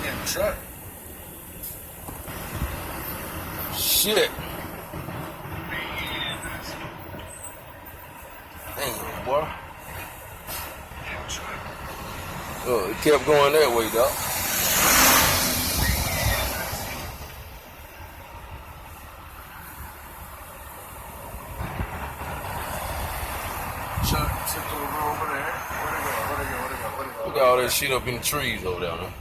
In the truck. Shit. Damn, boy. Oh, it kept going that way, dog. Truck took over there. Where'd it go? Look at all that shit up in the trees over there, man.